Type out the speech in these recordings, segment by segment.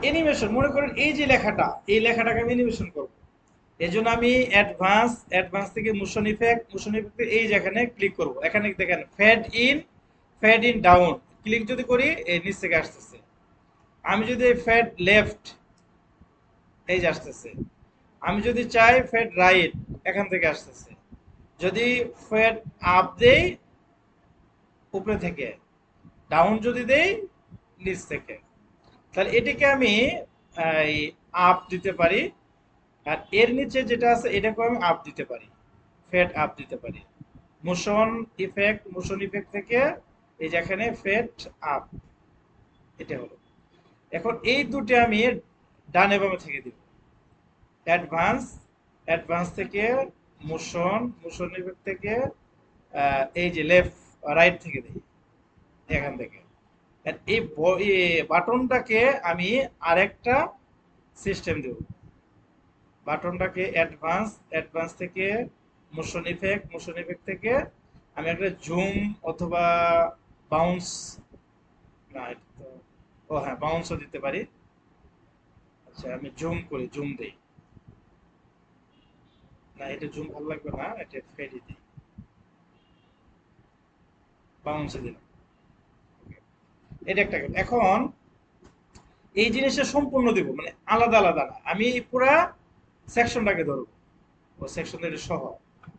Animation মনে করেন এই যে লেখাটা, এই লেখাটাকে আমি অ্যানিমেশন করব। এই জন্য আমি অ্যাডভান্স থেকে মোশন ইফেক্ট এই যেখানে ক্লিক করব। এখানে দেখেন ফেড ইন ডাউন ক্লিক যদি করি এই নিচ থেকে আসতেছে। আমি যদি ফেড লেফট এই যে আসতেছে। আমি যদি চাই ফেড রাইট এখান থেকে আসতেছে। যদি ফেড আপ দেই উপরে থেকে, ডাউন যদি দেই নিচ থেকে, তাহলে এটাকে আমি আপ দিতে পারি। আর এর নিচে যেটা আছে এটাকেও আমি আপ দিতে পারি, ফেড আপ দিতে পারি। মোশন ইফেক্ট থেকে এই যেখানে ফেড আপ, এটা হলো। এখন এই দুটো আমি ডানে বামে থেকে দিব। অ্যাডভান্স অ্যাডভান্স থেকে মোশন ইফেক্ট থেকে এই যে লেফট রাইট থেকে দিই এখান থেকে। আর এই বাটনটাকে আমি আরেকটা সিস্টেম দেব। বাটনটাকে অ্যাডভান্স থেকে মোশন ইফেক্ট থেকে আমি একটা জুম অথবা বাউন্স, না এটা তো, ও হ্যাঁ বাউন্সও দিতে পারি। আচ্ছা আমি জুম দেই। না এটা জুম ভালো লাগবে না, এটা ফেডই দিই, বাউন্সে দিলাম। এটা একটা গেল। এখন এই জিনিসটা সম্পূর্ণ দিব মানে আলাদা আলাদা না, আমি এই পুরা সেকশনটাকে ধরবো, ও সেকশন এটা সহ।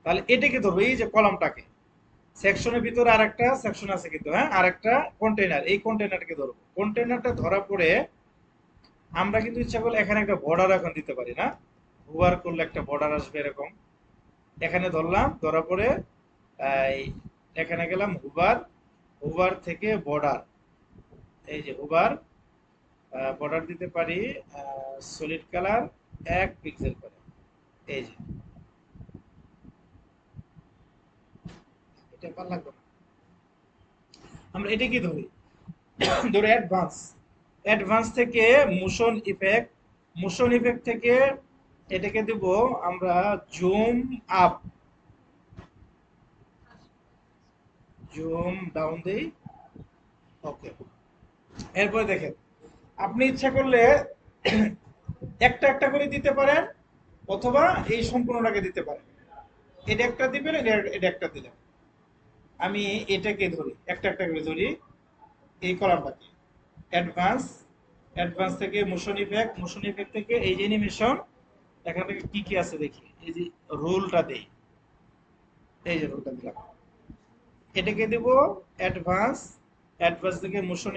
তাহলে এটাকে ধরবো, এই যে কলামটাকে, সেকশনের ভিতরে আরেকটা সেকশন আছে কিন্তু, হ্যাঁ আরেকটা কন্টেইনার, এই কন্টেইনারটাকে ধরবো। কন্টেইনারটা ধরার পরে আমরা কিন্তু ইচ্ছা করলে এখানে একটা বর্ডার এখন দিতে পারি না, হুভার করলে একটা বর্ডার আসবে এরকম। এখানে ধরলাম, ধরার পরে এই এখানে গেলাম হুভার, হুভার থেকে বর্ডার, এই যে হুভার, বর্ডার দিতে পারি সলিড কালার 1 পিক্সেল করে। এই যে এটা ভালো লাগবে না। আমরা এটা কি ধরি, ধরে অ্যাডভান্স থেকে মোশন ইফেক্ট থেকে এটাকে দেব আমরা জুম আপ, জুম ডাউন দেই। ওকে, এরপরে দেখেন আপনি ইচ্ছা করলে একটা একটা করে দিতে পারেন, অথবা এই সম্পূর্ণটাকে দিতে পারেন। এটা একটা দিবেন, এটা একটা দিলেন। আমি এটাকে ধরি, একটা একটা করে ধরি এই কলামটাকে। অ্যাডভান্স অ্যাডভান্স থেকে মোশন ইফেক্ট থেকে এই যে অ্যানিমেশন, এখান থেকে কি কি আছে দেখি। এই যে রুলটা দেই, এই যে রুলটা দিলাম, এটাকে দেব অ্যাডভান্স। অ্যাডভান্স থেকে মোশন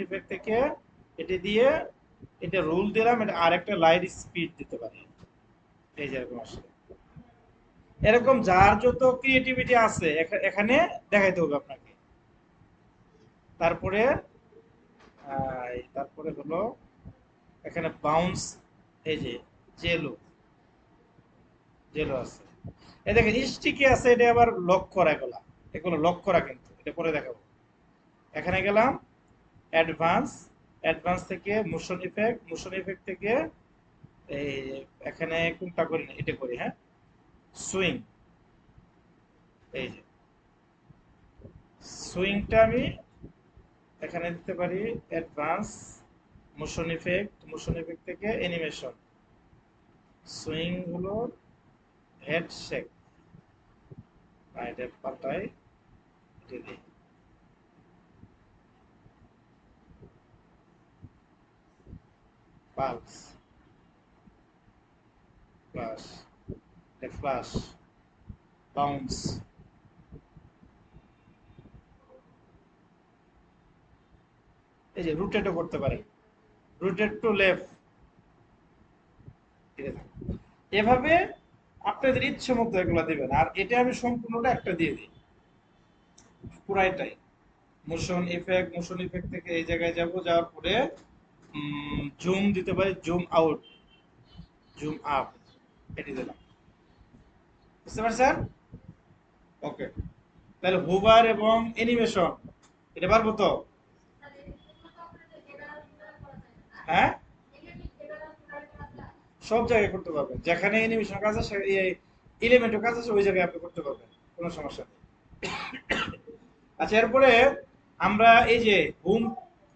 ইফেক্ট থেকে এটা দিয়ে এটা রুল দিলাম, এটা আরেকটা লাইট স্পিড দিতে পারি। এই যে এরকম আসলে, এরকম যার যত ক্রিয়েটিভিটি আছে এখানে দেখাইতে হবে আপনাকে। তারপরে তারপরে হলো এখানে বাউন্স, এই যে জেলো, জেলো আছে। এই দেখেন স্টিকি আছে, এটা আবার লক করা, এগুলা এগুলো লক করা কিন্তু, এটা পরে দেখাবো। এখানে গেলাম অ্যাডভান্স, অ্যাডভান্স থেকে মোশন ইফেক্ট থেকে এই এখানে কোনটা করি না এটা করি, হ্যাঁ সুইং, এই যে সুইংটা আমি এখানে দিতে পারি অ্যাডভান্স, মোশন ইফেক্ট থেকে অ্যানিমেশন, সুইং হলো হেড শেক, না এটা পাল্টাই, এটা দিই পালস, ফ্লাশ, ফ্লাশ, বাউন্স। এই যে রোটেটও করতে পারে, রোটেট টু লেফট, এভাবে আপনাদের ইচ্ছে মতো এগুলো দিবেন। আর এটা আমি সম্পূর্ণটা একটা দিয়ে দিই পুরাইটাই। মোশন ইফেক্ট থেকে এই জায়গায় যাব, যাওয়ার পরে জুম দিতে পারি, জুম আউট, জুম আপ, এটি দিলাম। বুঝতে পারছেন? ওকে, তাহলে হুবার এবং অ্যানিমেশন এটা পারবো তো? হ্যাঁ, সব জায়গায় করতে পারবেন, যেখানে অ্যানিমেশন কাজ আছে এলিমেন্টের কাজ আছে ওই জায়গায় আপনি করতে পারবেন, কোনো সমস্যা নেই। আচ্ছা এরপরে আমরা এই যে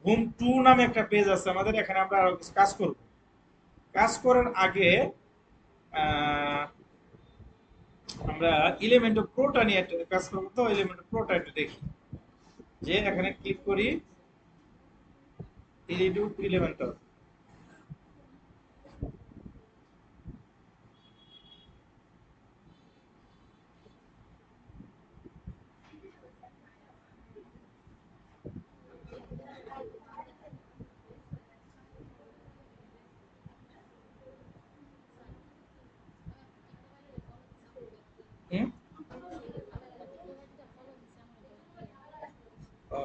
হোম 2 নামে একটা পেজ আছে আমাদের, এখানে আমরা আরো কিছু কাজ করব। কাজ করার আগে আহ, আমরা এলিমেন্ট প্রোটা নিয়ে একটা কাজ করবো, তো এলিমেন্ট প্রোটা একটু দেখি। যে এখানে ক্লিক করি এলিমেন্টর। হুম? ও,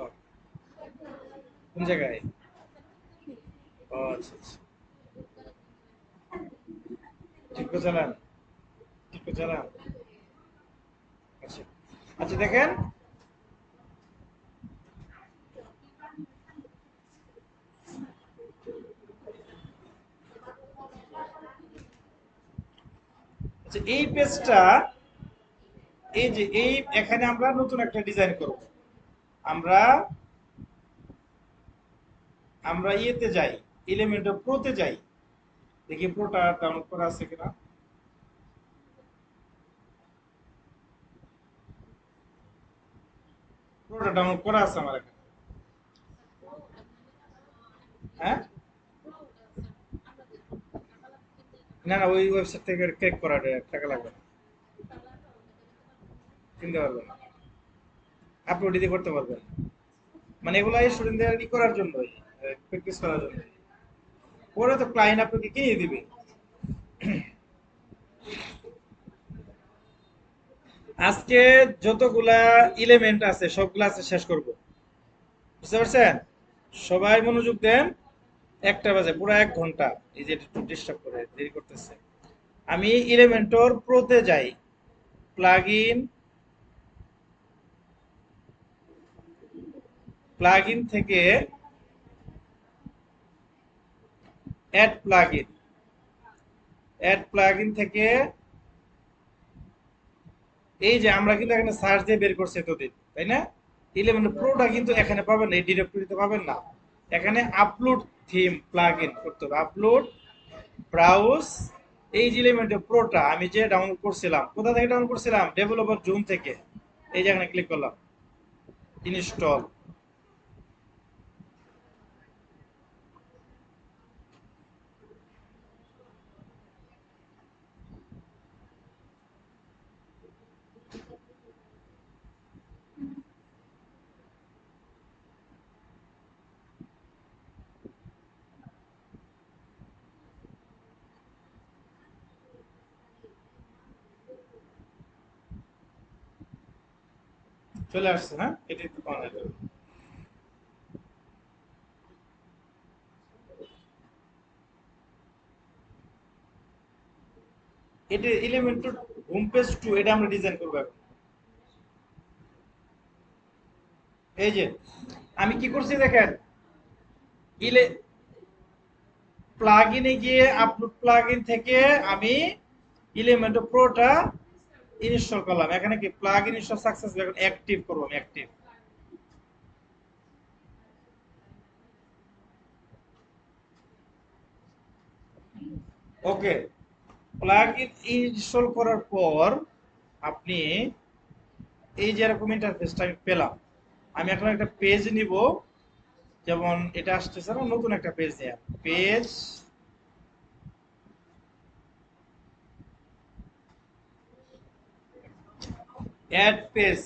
কোন জায়গায়? ও আচ্ছা আচ্ছা, ঠিক করে চালান, ঠিক করে চালান। আচ্ছা আচ্ছা, দেখেন আচ্ছা এই পেজটা, এই যে এই এখানে আমরা নতুন একটা ডিজাইন করব। আমরা আমরা ইয়েতে যাই, এলিমেন্টর প্রোতে যাই, দেখি প্রোটা ডাউনলোড করা আছে কিনা। প্রোটা ডাউনলোড করা আছে আমার এখানে। হ্যাঁ, না না, ওই ওয়েবসাইট থেকে ক্লিক করা টাকা লাগবে না, কিনতে পারবেন না, আপলোড দিতে করতে পারবেন। মানে এগুলো স্টুডেন্টদের ই করার জন্য, প্র্যাকটিস করার জন্য। পরে তো ক্লায়েন্ট আপনাকে কিনে দিবে। আজকে যতগুলা এলিমেন্ট আছে সবগুলা আছে শেষ করব, বুঝতে পারছেন? সবাই মনোযোগ দেন। 1টা বাজে, পুরো 1 ঘন্টা। এই যে একটু ডিস্টার্ব করে দেরি করতেছে। আমি এলিমেন্টর প্রোতে যাই, প্লাগইন, প্লাগইন থেকে অ্যাড প্লাগইন, অ্যাড প্লাগইন থেকে এই যে আমরা কিন্তু এখানে সার্চ দিয়ে বের করছি এতদিন, তাই না? ইলেভেন প্রোটা কিন্তু এখানে পাবেন না, এই ডিরেক্টরিতে পাবেন না। এখানে আপলোড থিম প্লাগইন করতে হবে, আপলোড, ব্রাউজ। এই যে এলিমেন্ট প্রোটা আমি যে ডাউনলোড করছিলাম, কোথা থেকে ডাউনলোড করছিলাম? ডেভেলপার জুন থেকে। এই যে এখানে ক্লিক করলাম, ইনস্টল। চলে আসছে, হ্যাঁ, এটাই তো পাওয়া যাবে। এটা এলিমেন্ট হোম পেজ 2, এটা আমরা ডিজাইন করবো এখন। এই যে আমি কি করছি দেখেন, ইলে প্লাগইনে গিয়ে আপলোড প্লাগইন থেকে আমি এলিমেন্ট প্রোটা ইনস্টল করলাম। এখানে কি প্লাগইন ইনস্টল সাকসেস, এখন অ্যাক্টিভ করব, আমি অ্যাক্টিভ। ওকে, প্লাগইন ইনস্টল করার পর আপনি এই যে এরকম ইন্টারফেসটা আমি পেলাম। আমি এখন একটা পেজ নিব, যেমন এটা আসতেছে না, নতুন একটা পেজ নিয়ে, পেজ, অ্যাড পেজ।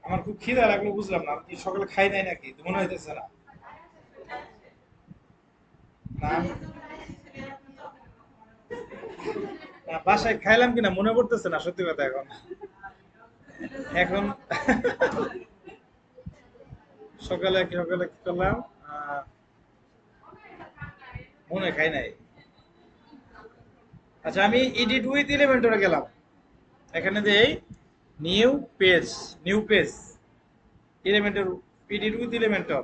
আমার খুব খিদা লাগলো, বুঝলাম না, আমি কি সকালে খাই নাই নাকি, তো মনে হইতেছে না। না, না, বাসায় খাইলাম কিনা মনে পড়তেছে না, সত্যি কথা। এখন এখন সকালে কি করলাম, আহ, মনে খাই নাই। আচ্ছা, আমি এডিট উইথ এলিমেন্টরে গেলাম, এখানে দেই new page, new page, Elementor, edit with Elementor.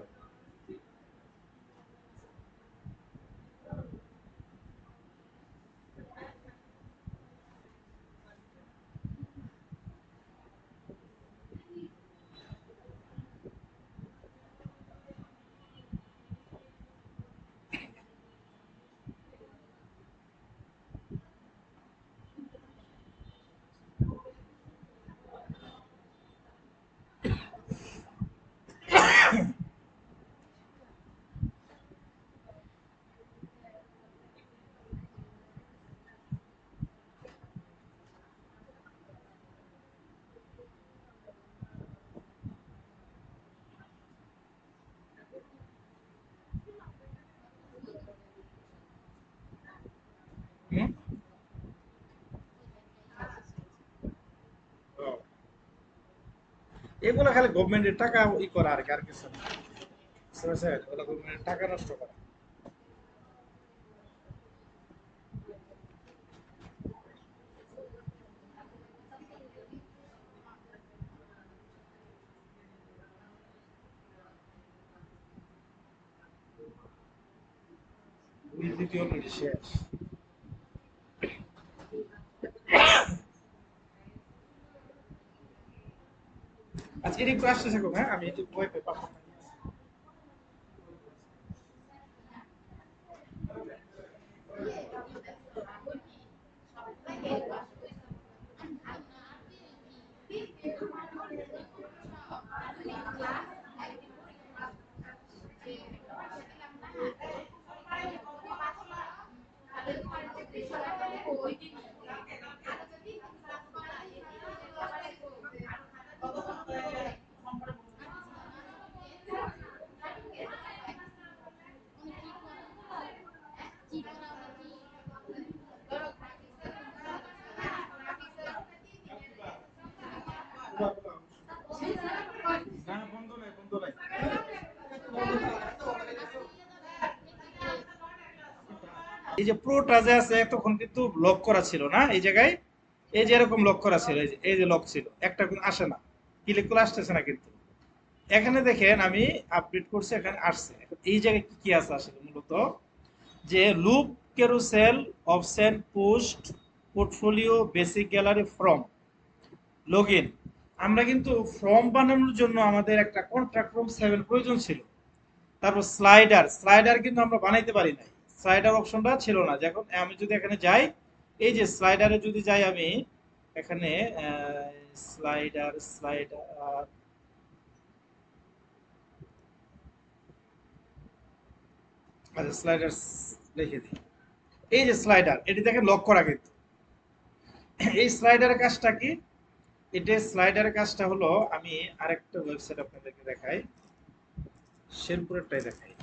এগুলো খালি গভর্নমেন্টের টাকা করা আর কি, আর কিছু না। বুঝতে পারছেন? ওগুলো গভর্নমেন্টের টাকা নষ্ট করা। বিজেপি অলরেডি শেষ। আচ্ছা, এটা একটু আসতেছে কম, হ্যাঁ আমি একটু ভয় পেয়ে পাবো। না, বন্ধ নাই, বন্ধ নাই। এই যে প্রোটা যে আছে তখন কিন্তু লক করা ছিল না এই জায়গায়। এই যে এরকম লক করা ছিল, এই যে লক ছিল, একটা কিন্তু আসে না, ক্লিক করে আসতেছে না কিন্তু। এখানে দেখেন আমি আপডেট করছি, এখানে আসছে। এখন এই জায়গায় কি কি আছে আসলে মূলত, যে loop, carousel, option, post, portfolio, basic gallery, form, login. আমরা কিন্তু ফর্ম বানানোর জন্য আমাদের একটা কন্ট্রাক্ট ফর্ম 7 প্রয়োজন ছিল। তারপর স্লাইডার, স্লাইডার কিন্তু আমরা বানাইতে পারি নাই, স্লাইডার অপশনটা ছিল না। যখন আমি যদি এখানে যাই, এই যে স্লাইডারে যদি যাই আমি এখানে, স্লাইডার স্লাইডার আচ্ছা স্লাইডার লিখে দিই। এই যে স্লাইডার, এটি দেখেন লক করা কিন্তু। এই স্লাইডারের কাজটা কি? এটা স্লাইডারের কাজটা হলো, আমি আরেকটা ওয়েবসাইট আপনাদেরকে দেখাই, শেরপুরেরটাই দেখাই।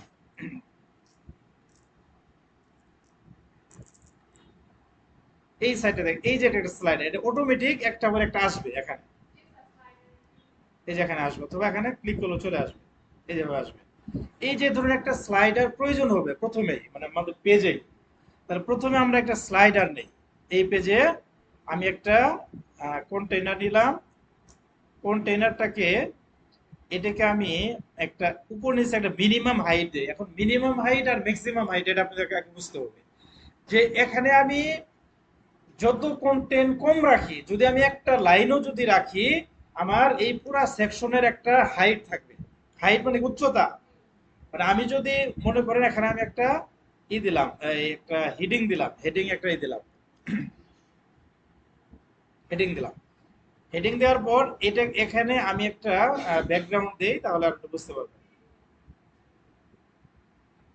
এই সাইটে দেখ, এই যে একটা স্লাইডার, এটা অটোমেটিক একটা পর একটা আসবে এখানে। এই যে এখানে আসবে, তবে এখানে ক্লিক করলে চলে আসবে, এই যেভাবে আসবে। এই যে ধরুন একটা স্লাইডার প্রয়োজন হবে প্রথমেই, মানে আমাদের পেজেই। তাহলে প্রথমে আমরা একটা স্লাইডার নেই। এই পেজে আমি একটা কন্টেইনার নিলাম। কন্টেইনারটাকে, এটাকে আমি একটা উপর নিচে একটা মিনিমাম হাইট দিই। এখন মিনিমাম হাইট আর ম্যাক্সিমাম হাইট এটা আপনাদেরকে আগে বুঝতে হবে। যে এখানে আমি যত কন্টেন্ট কম রাখি, যদি আমি একটা লাইনও যদি রাখি, আমার এই পুরা সেকশনের একটা হাইট থাকবে। হাইট মানে উচ্চতা। মানে আমি যদি মনে করেন এখানে আমি একটা দিলাম, এই একটা হেডিং দিলাম, হেডিং একটা দিলাম, হেডিং দিলাম। হেডিং দেওয়ার পর এটা এখানে আমি একটা ব্যাকগ্রাউন্ড দেই, তাহলে আপনি বুঝতে পারবেন।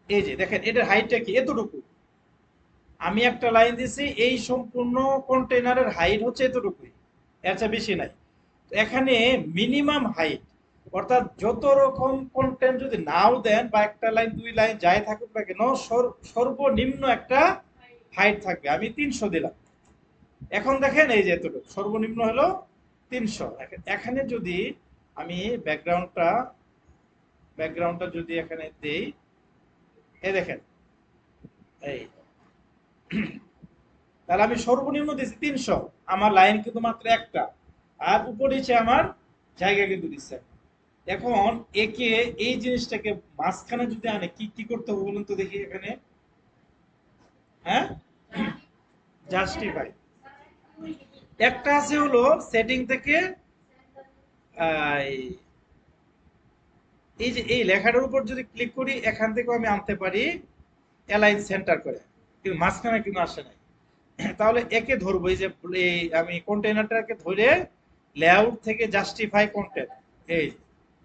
এই যে দেখেন এটার হাইটটা কি, এতটুকু। আমি একটা লাইন দিছি, এই সম্পূর্ণ কন্টেইনারের হাইট হচ্ছে এতটুকুই, এর চেয়ে বেশি নাই। তো এখানে মিনিমাম হাইট, অর্থাৎ যত রকম কন্টেন্ট যদি নাও দেন, বা একটা লাইন দুই লাইন যাই থাকুক না কেন, সর্বনিম্ন একটা হাইট থাকবে। আমি 300 দিলাম। এখন দেখেন এই যে এতটুকু সর্বনিম্ন হলো 300। এখানে যদি আমি ব্যাকগ্রাউন্ডটা ব্যাকগ্রাউন্ডটা যদি এখানে দেই, এই দেখেন, এই, তাহলে আমি সর্বনিম্ন দিচ্ছি 300। আমার লাইন কিন্তু মাত্র একটা, আর উপর নিচে আমার জায়গা কিন্তু দিচ্ছে। এখন একে, এই জিনিসটাকে মাঝখানে যদি আনে, কি কি করতে হবে বলুন তো দেখি এখানে। হ্যাঁ, জাস্টিফাই। একটা আছে হলো সেটিং থেকে, এই এই যে এই লেখাটার উপর যদি ক্লিক করি, এখান থেকেও আমি আনতে পারি অ্যালাইন সেন্টার করে, কিন্তু মাঝখানে কিন্তু আসে নাই। তাহলে একে ধরবো, এই যে এই আমি কন্টেইনারটাকে ধরে লেআউট থেকে জাস্টিফাই কন্টেন্ট, এই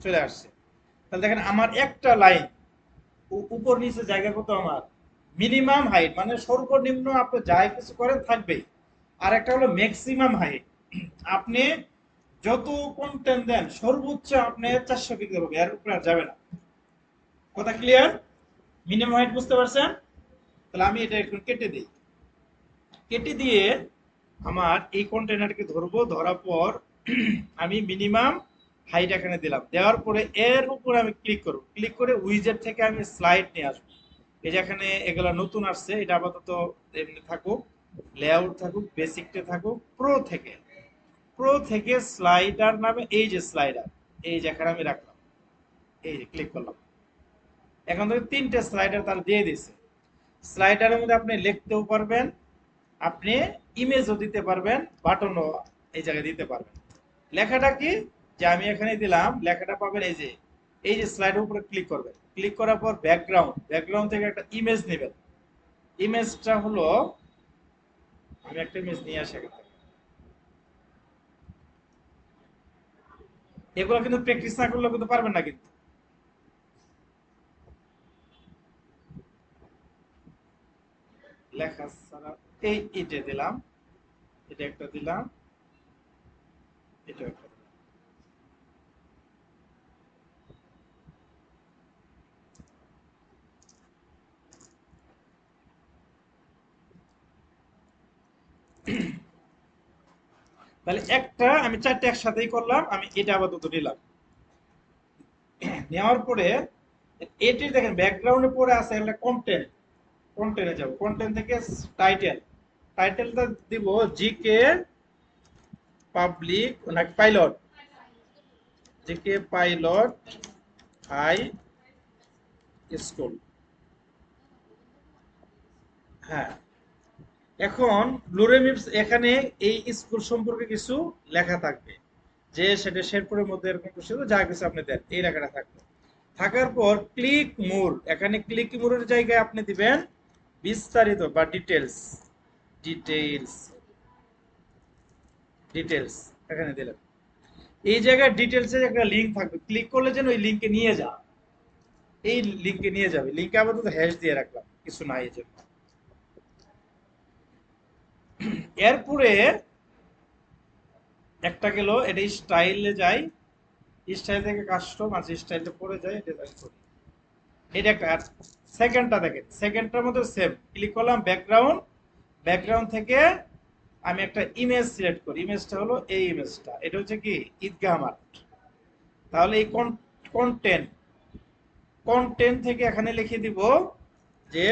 চলে আসছে। তাহলে দেখেন আমার একটা লাইন উপর নিচে জায়গা কত আমার, মিনিমাম হাইট মানে সর্বনিম্ন আপনি যাই কিছু করেন থাকবেই। আর একটা হলো ম্যাক্সিমাম হাইট, আপনি যত কন্টেন্ট দেন সর্বোচ্চ আপনি 400 পিক্সেল হবে, এর উপরে আর যাবে না। কথা ক্লিয়ার? মিনিমাম হাইট বুঝতে পারছেন? তাহলে আমি এটা একটু কেটে দিই। কেটে দিয়ে আমার এই কন্টেনারকে ধরবো, ধরার পর আমি মিনিমাম হাইট এখানে দিলাম, দেওয়ার পরে এর উপরে আমি ক্লিক করব, ক্লিক করে উইজেট থেকে আমি স্লাইড নিয়ে আসবো। এই যে এখানে এগুলা নতুন আসছে, এটা আপাতত এমনি থাকুক, লেআউট থাকুক, বেসিকটা থাকুক, প্রো থেকে স্লাইডার নামে এই যে স্লাইডার, এই যে এখানে আমি রাখলাম, এই যে ক্লিক করলাম। এখন থেকে 3টে স্লাইডার তার দিয়ে দিছে। স্লাইডারের মধ্যে আপনি লিখতেও পারবেন, আপনি ইমেজও দিতে পারবেন, বাটনও এই জায়গায় দিতে পারবেন। লেখাটা কি, যে আমি এখানে দিলাম, লেখাটা পাবেন এই যে স্লাইডের উপরে ক্লিক করবেন, ক্লিক করার পর ব্যাকগ্রাউন্ড থেকে একটা ইমেজ নেবেন। ইমেজটা হলো, আমি একটা ইমেজ নিয়ে আসি এখান থেকে। এগুলো কিন্তু প্র্যাকটিস না করলে কিন্তু পারবেন না কিন্তু। লেখা ছাড়া এটা দিলাম, এটা একটা দিলাম, এটা একটা দিলাম। তাহলে একটা আমি 4টে একসাথেই করলাম, আমি এটা আপাতত নিলাম। নেওয়ার পরে এটি দেখেন ব্যাকগ্রাউন্ডে পড়ে আছে একটা কন্টেন্টে যাব, কন্টেন্ট থেকে টাইটেলটা দিব জিকে পাবলিক নাকি pilot, GK pilot high school. হ্যাঁ, এখন লুরেমিপস এখানে এই স্কুল সম্পর্কে কিছু লেখা থাকবে, যে সেটা শেরপুরের মধ্যে এরকম কিছু যা কিছু আপনি দেন, এই লেখাটা থাকবে। থাকার পর ক্লিক মোর, এখানে ক্লিক মোরের জায়গায় আপনি দিবেন বিস্তারিত বা ডিটেইলস ডিটেইলস এখানে দিলেন। এই জায়গায় ডিটেইলসের একটা লিংক থাকবে, ক্লিক করলে যেন ওই লিংকে নিয়ে যা, এই লিংকে নিয়ে যাবে। লিংকে আপাতত হ্যাশ দিয়ে রাখলাম, কিছু নাই এই জন্য। এরপরে একটা গেল, এটা স্টাইলে যাই, স্টাইল থেকে কাস্টম আছে, স্টাইলটা পরে যায়, ডিজাইন করি। এটা একটা। সেকেন্ডটা দেখেন, সেকেন্ডটার মধ্যে সেম, ক্লিক করলাম ব্যাকগ্রাউন্ড থেকে আমি একটা ইমেজ সিলেক্ট করি, ইমেজটা হলো এই ইমেজটা, এটা হচ্ছে কি ঈদগাহ মাঠ। তাহলে এই কন্টেন্ট কন্টেন্ট থেকে এখানে লিখে দিব যে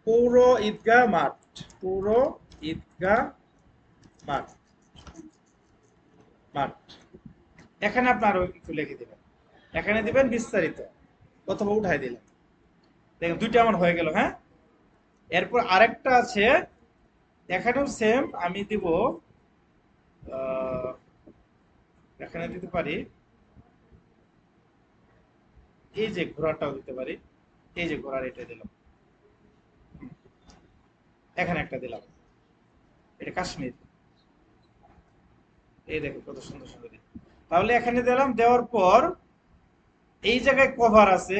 পৌর ঈদগাহ মাঠ, পৌর ঈদগাহ মাঠ মাঠ এখানে আপনি আরো একটু লিখে দিবেন, এখানে দিবেন বিস্তারিত, অথবা উঠাই দিলেন। দেখেন দুইটা আমার হয়ে গেল। হ্যাঁ, এরপর আরেকটা আছে, এখানেও সেম, আমি দিব এখানে দিতে পারি এই যে ঘোড়াটাও দিতে পারি, এই যে ঘোড়ার এটা দিলাম, এখানে একটা দিলাম, এটা কাশ্মীর, এই দেখো কত সুন্দর সুন্দর। তাহলে এখানে দিলাম, দেওয়ার পর এই জায়গায় কভার আছে,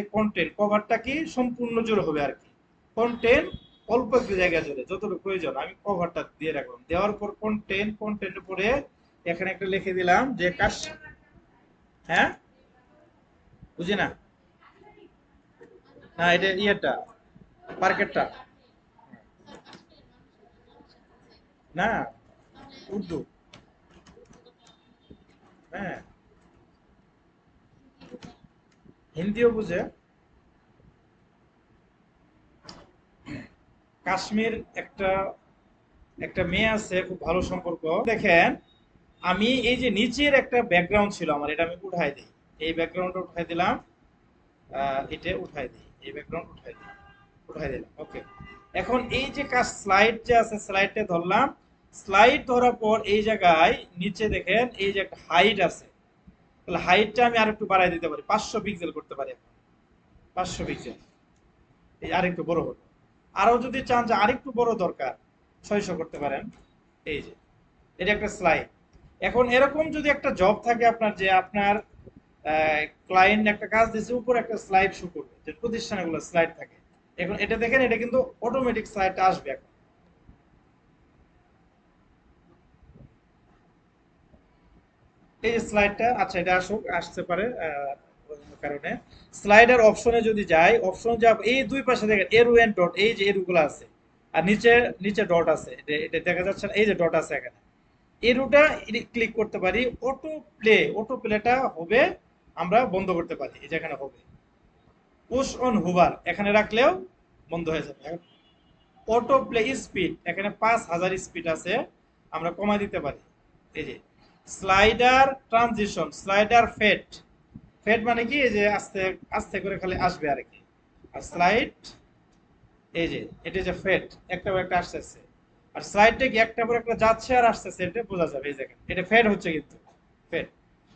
কভারটা কি সম্পূর্ণ জোর হবে আর কি, কন্টেন্ট অল্প একটু জায়গা জুড়ে যতটুকু প্রয়োজন আমি কভারটা দিয়ে রাখলাম। দেওয়ার পর কন্টেন্টের পরে এখানে একটা লিখে দিলাম যে হ্যাঁ, বুঝি না, না এটা ইয়েটা মার্কেটটা, না উর্দু। হ্যাঁ, হিন্দিও বুঝে। কাশ্মীর একটা একটা মেয়ে আছে, খুব ভালো সম্পর্ক। দেখেন, আমি এই যে নিচের একটা ব্যাকগ্রাউন্ড ছিল আমার, এটা আমি উঠাই দিই, এই ব্যাকগ্রাউন্ডটা উঠাই দিলাম, এটা উঠাই দিই, এই ব্যাকগ্রাউন্ড উঠাই দিলাম। ওকে, এখন এই যে কাজ স্লাইড যে আছে, স্লাইডটা ধরলাম, স্লাইড ধরার পর এই জায়গায় নিচে দেখেন এই যে একটা হাইট আছে, তাহলে হাইটটা আমি আর একটু বাড়াই দিতে পারি, 500 পিক্সেল করতে পারি এখন, 500 পিক্সেল, এই আরেকটু বড় হলো। আরো যদি চান যে আরেকটু বড় দরকার, 600 করতে পারেন। এই যে এটা একটা স্লাইড। এখন এরকম যদি একটা জব থাকে আপনার, যে আপনার ক্লায়েন্ট একটা কাজ দিয়েছে, উপরে একটা স্লাইড শো করবে, যে প্রতিষ্ঠানগুলো স্লাইড থাকে, এখন এটা দেখেন, এটা কিন্তু অটোমেটিক স্লাইডটা আসবে এখন। এই যে স্লাইডটা, আচ্ছা এটা আসতে পারে কারণে। স্লাইডার অপশনে যদি যাই, অপশন যা এই দুই পাশে দেখেন এরো এন্ড ডট, এই যে এরোগুলো আছে, আর নিচে নিচে ডট আছে, এটা দেখা যাচ্ছে না, এই যে ডট আছে এখানে, এরোটা ক্লিক করতে পারি, অটো প্লেটা হবে, আমরা বন্ধ করতে পারি, এই যে এখানে হবে। পুশ অন হুভার এখানে রাখলেও বন্ধ হয়ে যাবে। অটো প্লে স্পিড এখানে 5000 স্পিড আছে, আমরা কমায় দিতে পারি। এই যে slider transition, slider fade, fade মানে কি, এই যে আস্তে আস্তে করে খালি আসবে আর কি। আর স্লাইড, এই যে এটা যে ফেড, একটা পর একটা আসতেছে, আর স্লাইডটা কি একটা পর একটা যাচ্ছে আর আসতেছে, এটা বোঝা যাবে। এই দেখেন এটা ফেড হচ্ছে কিন্তু, ফেড।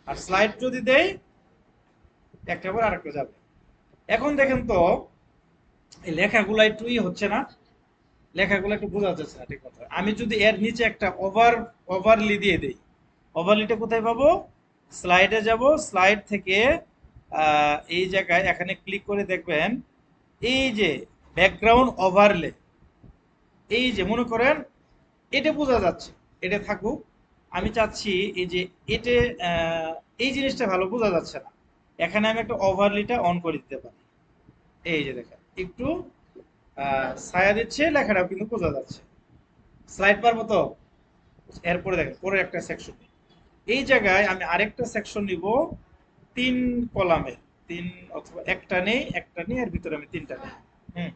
আর স্লাইড যদি দেই একটা পর আরেকটা যাবে। এখন দেখেন তো এই লেখাগুলো একটু হচ্ছে না, লেখাগুলো একটু বোঝা যাচ্ছে না ঠিক কথা। আমি যদি এর নিচে একটা ওভারলি দিয়ে দেই, ওভারলিটা কোথায় পাবো? স্লাইডে যাব, স্লাইড থেকে এই জায়গায় এখানে ক্লিক করে দেখবেন এই যে ব্যাকগ্রাউন্ড ওভারলে, এই যে মনে করেন এটা বোঝা যাচ্ছে, এটা থাকুক। আমি চাচ্ছি এই যে এটা এই জিনিসটা ভালো বোঝা যাচ্ছে না, এখানে আমি একটা ওভারলিটা অন করে দিতে পারি। এই যে দেখেন একটু ছায়া দিচ্ছে, লেখাটাও কিন্তু বোঝা যাচ্ছে। স্লাইড পারবো তো? এরপরে দেখেন পরে একটা সেকশন, এই জায়গায় আমি আরেকটা সেকশন নিব 3 কলামের, তিন অথবা একটা নেই এর ভিতরে আমি তিনটা নেই। হুম,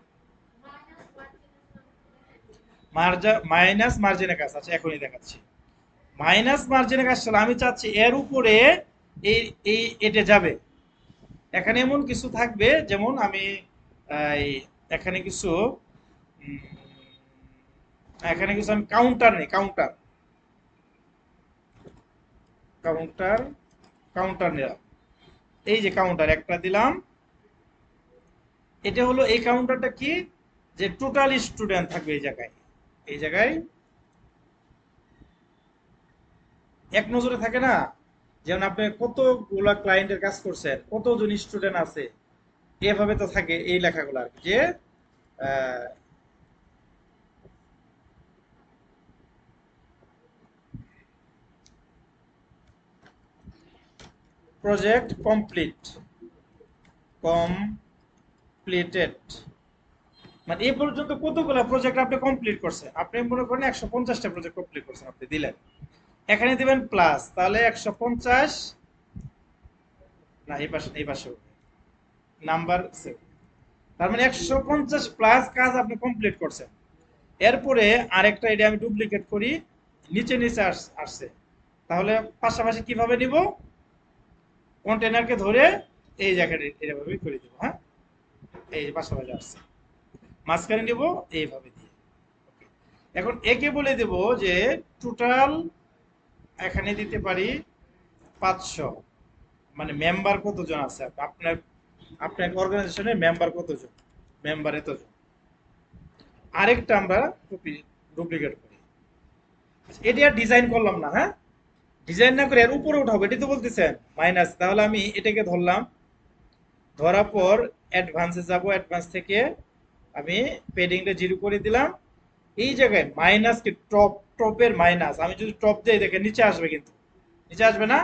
মাইনাস মার্জিনের কাজ আছে, এখনই দেখাচ্ছি। মাইনাস মার্জিনের কাজ চলে, আমি চাচ্ছি এর উপরে এই এই এটা যাবে, এখানে এমন কিছু থাকবে, যেমন আমি এই এখানে কিছু উম, এখানে কিছু আমি কাউন্টার নেই, কাউন্টার কাউন্টার কাউন্টার নিলাম। এই যে কাউন্টার একটা দিলাম, এটা হলো এই কাউন্টারটা কি, যে টোটাল স্টুডেন্ট থাকবে এই জায়গায়। এই জায়গায় এক নজরে থাকে না, যেমন আপনি কতগুলা ক্লায়েন্টের কাজ করছেন, কতজন স্টুডেন্ট আছে, এভাবে তো থাকে এই লেখাগুলো আর কি, যে প্রজেক্ট কমপ্লিটেড, মানে এই পর্যন্ত কতগুলো প্রজেক্ট আপনি কমপ্লিট করছেন, আপনি মনে করেন 150টা প্রজেক্ট কমপ্লিট করছেন, আপনি দিলেন, এখানে দিবেন প্লাস, তাহলে 150, না এই পাশে নাম্বার, তার মানে 150 প্লাস কাজ আপনি কমপ্লিট করছেন। এরপরে আরেকটা এটা আমি ডুপ্লিকেট করি, নিচে নিচে আসছে, তাহলে পাশাপাশি কিভাবে নিব, কন্টেনারকে ধরে এই জায়গাটা এইভাবে করে দিব। হ্যাঁ, এই যে পাশাপাশি আসছে, মাঝখানে নিব এইভাবে দিয়ে। এখন একে বলে দেব যে টোটাল এখানে দিতে পারি 500, মানে মেম্বার কতজন আছে আপনার, আপনার অর্গানাইজেশনের মেম্বার কতজন, মেম্বার এতজন। আরেকটা আমরা ডুপ্লিকেট করি, এটি আর ডিজাইন করলাম না। হ্যাঁ, ডিজাইন না করে এর উপরে উঠাবো, এটি তো বলতেছেন মাইনাস, তাহলে আমি এটাকে ধরলাম, ধরার পর অ্যাডভান্সে যাব, অ্যাডভান্স থেকে আমি পেডিংটা 0 করে দিলাম। এই জায়গায় মাইনাস কি, টপের মাইনাস, আমি যদি টপ দিই দেখেন নিচে আসবে, কিন্তু নিচে আসবে না,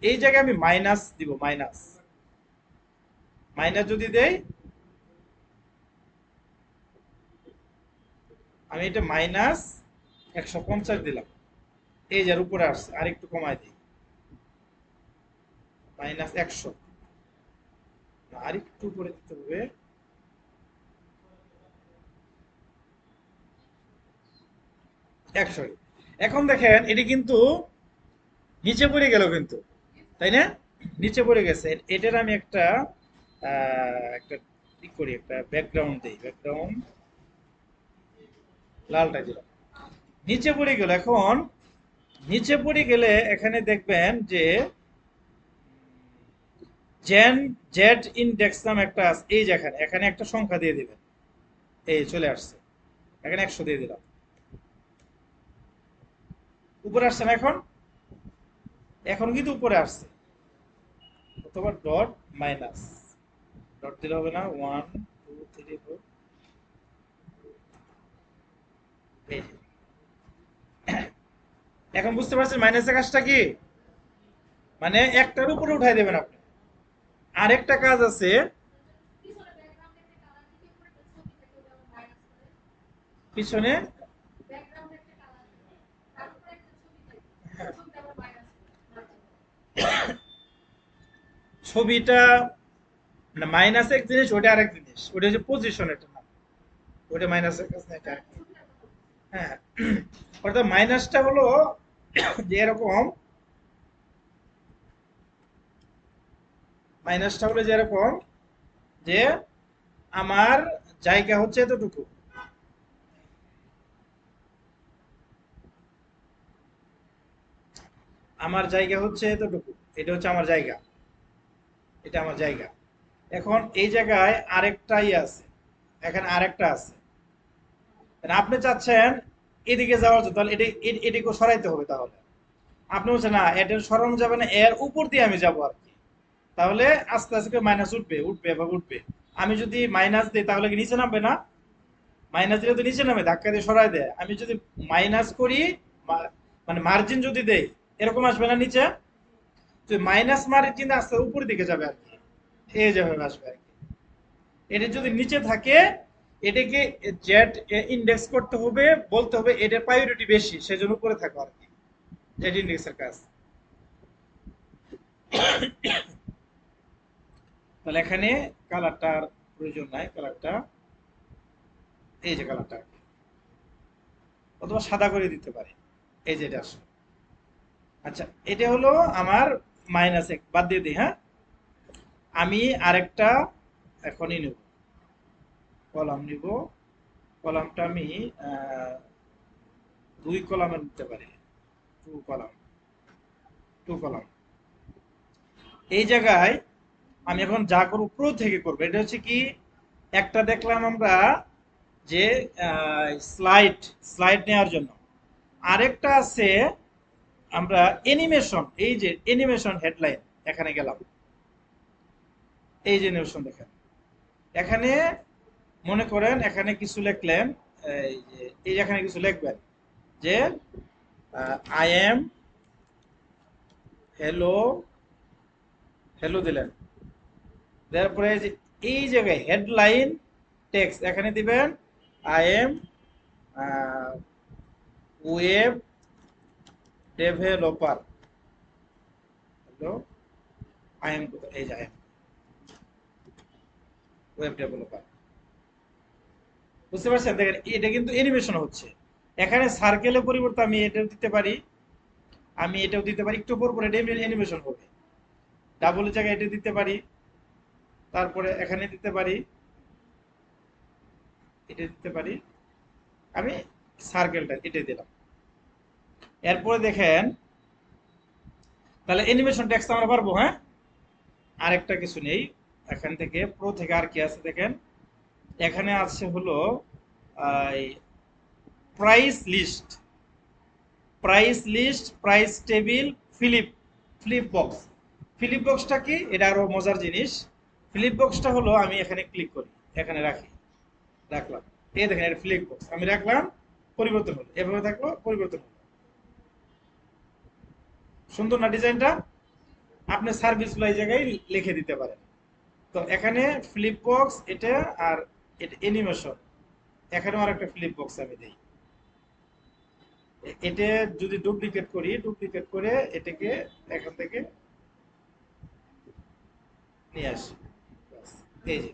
এই জায়গায় আমি মাইনাস দিব, মাইনাস, মাইনাস যদি দেই, আমি এটা মাইনাস 150 দিলাম, এই যার উপরে আসছে, আর একটু কমাই দিই, -100, আর একটু উপরে দিতে হবে, 100। এখন দেখেন এটি কিন্তু নিচে পড়ে গেল কিন্তু, তাই না? নিচে পড়ে গেছে, এটার আমি একটা কি করি, একটা ব্যাকগ্রাউন্ড দিই, ব্যাকগ্রাউন্ড লালটা দিলাম, নিচে পড়ে গেল। এখন নিচে পড়ে গেলে এখানে দেখবেন যে জেন জেড ইন্ডেক্স নাম একটা আছে, এই যে এখানে এখানে একটা সংখ্যা দিয়ে দিবেন, এই চলে আসছে, এখানে 100 দিয়ে দিলাম, উপরে আসছে না এখন, এখন কিন্তু উপরে আসছে, অথবা ডট মাইনাস, ডট দিলে হবে না, 1 2 3 4, এই যে। এখন বুঝতে পারছেন মাইনাসের কাজটা কি, মানে একটার উপরে উঠাই দেবেন আপনি। আরেকটা কাজ আছে, পিছনে হ্যাঁ, ছবিটা মানে মাইনাস এক জিনিস, ওটা আরেক জিনিস, ওটা হচ্ছে পজিশন, এটা না, ওটা মাইনাসের কাছে না, এটা আরেক। হ্যাঁ, অর্থাৎ মাইনাসটা হলো যে এরকম, মাইনাসটা হলো যে এরকম যে আমার জায়গা হচ্ছে এতটুকু, আমার জায়গা হচ্ছে এতটুকু, এটা হচ্ছে আমার জায়গা, এটা আমার জায়গা। এখন এই জায়গায় আরেকটাই আছে, এখানে আরেকটা আছে, মানে আপনি চাচ্ছেন এদিকে যাওয়ার জন্য, তাহলে এদিকে সরাইতে হবে, তাহলে আপনি বলছেন না এটা সরানো যাবে না, এর উপর দিয়ে আমি যাবো আর কি, তাহলে আস্তে আস্তে মাইনাস উঠবে উঠবে বা উঠবে। আমি যদি মাইনাস দিই তাহলে কি নিচে নামবে না? মাইনাস দিলে তো নিচে নামে, ধাক্কা দিয়ে সরাই দেয়। আমি যদি মাইনাস করি, মানে মার্জিন যদি দেই, এরকম আসবে না নিচে? তো মাইনাস মার্জিন আস্তে উপরের দিকে যাবে আর কি, এই যাবে আসবে আর কি। এটা যদি নিচে থাকে, এটাকে জেড ইন্ডেক্স করতে হবে, বলতে হবে এটার প্রায়োরিটি বেশি, সেজন্য উপরে থাকো আর কি, জেড ইন্ডেক্সের কাজ। তাহলে এখানে কালারটার প্রয়োজন নাই, কালারটা এই যে কালারটা, অথবা সাদা করে দিতে পারি, এই যে এটা আসলে। আচ্ছা, এটা হলো আমার মাইনাস এক, বাদ দিয়ে দিই। হ্যাঁ, আমি আরেকটা এখনই নেব, কলাম নিব। কলামটা আমি আহ, 2 কলামের নিতে পারি, 2 কলাম, 2 কলাম। এই জায়গায় আমি এখন যা করবো প্রো থেকে করবো, এটা হচ্ছে কি, একটা দেখলাম আমরা যে স্লাইড, স্লাইড নেওয়ার জন্য। আরেকটা আছে আমরা অ্যানিমেশন, এই যে অ্যানিমেশন হেডলাইন, এখানে গেলাম, এই যে অ্যানিমেশন দেখেন, এখানে মনে করেন এখানে কিছু লিখলেন, এই যে এই এখানে কিছু লিখবেন যে আই এম হ্যালো, হ্যালো দিলেন, তারপরে যে এই জায়গায় হেডলাইন টেক্সট এখানে দিবেন I am web developer, hello I am, এই যে আই এম ওয়েব ডেভেলপার। বুঝতে পারছেন? দেখেন এটা কিন্তু অ্যানিমেশন হচ্ছে। এখানে সার্কেলের পরিবর্তে আমি এটাও দিতে পারি, আমি এটাও দিতে পারি, একটু পর পর এটা অ্যানিমেশন হবে। ডাবলের জায়গায় এটা দিতে পারি, তারপরে এখানে দিতে পারি, এটা দিতে পারি, আমি সার্কেলটা এটা দিলাম। এরপরে দেখেন, তাহলে অ্যানিমেশন টেক্সট আমরা পারবো। হ্যাঁ, আরেকটা কিছু নেই, এখান থেকে প্রো থেকে আর কি আছে দেখেন, এখানে আছে হলো price list, price list, price table, flip, flip box. Flip বক্সটা কি, এটা আরো মজার জিনিস। ফ্লিপ বক্সটা হলো আমি এখানে ক্লিক করি, এখানে রাখি, রাখলাম, এই দেখেন এটা ফ্লিপ বক্স, আমি রাখলাম, পরিবর্তন হলো, এভাবে থাকলো, পরিবর্তন হলো। সুন্দর না ডিজাইনটা? আপনি সার্ভিসগুলো এই জায়গায় লিখে দিতে পারেন। তো এখানে ফ্লিপ বক্স এটা, আর এটা অ্যানিমেশন, এখানেও আর একটা ফ্লিপ বক্স আমি দিই। এটা যদি ডুপ্লিকেট করি, ডুপ্লিকেট করে এটাকে এখান থেকে নিয়ে আসি, ব্যাস। এই যে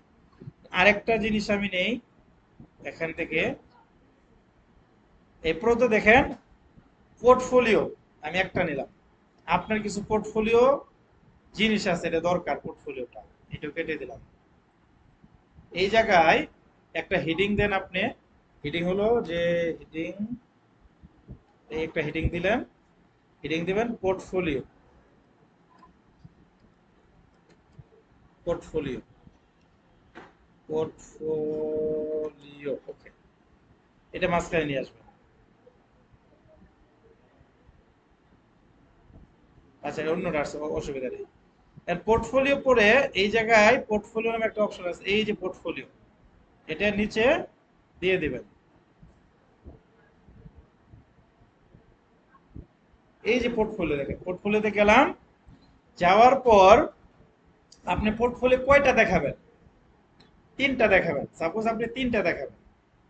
আরেকটা জিনিস আমি নেই এখান থেকে, এই প্রোতে দেখেন পোর্টফোলিও, আমি একটা নিলাম। আপনার কিছু পোর্টফোলিও জিনিস আছে, এটা দরকার, পোর্টফোলিওটা এটাও কেটে দিলাম। এই জায়গায় একটা হেডিং দেন আপনি, হেডিং হলো যে হেডিং, এই একটা হেডিং দিলেন, হেডিং দিবেন পোর্টফোলিও, পোর্টফোলিও, পোর্টফোলিও, ওকে। এটা মাঝখানে নিয়ে আসবেন। আচ্ছা, অন্যটা আসছে, অসুবিধা নেই। এর পোর্টফোলিও পরে এই জায়গায় পোর্টফোলিও নামে একটা অপশন আছে, এই যে পোর্টফোলিও, এটার নিচে দিয়ে দিবেন। এই যে পোর্টফোলিও, দেখেন পোর্টফোলিওতে গেলাম, যাওয়ার পর আপনি পোর্টফোলিও কয়টা দেখাবেন? 3টা দেখাবেন, সাপোজ আপনি 3টা দেখাবেন,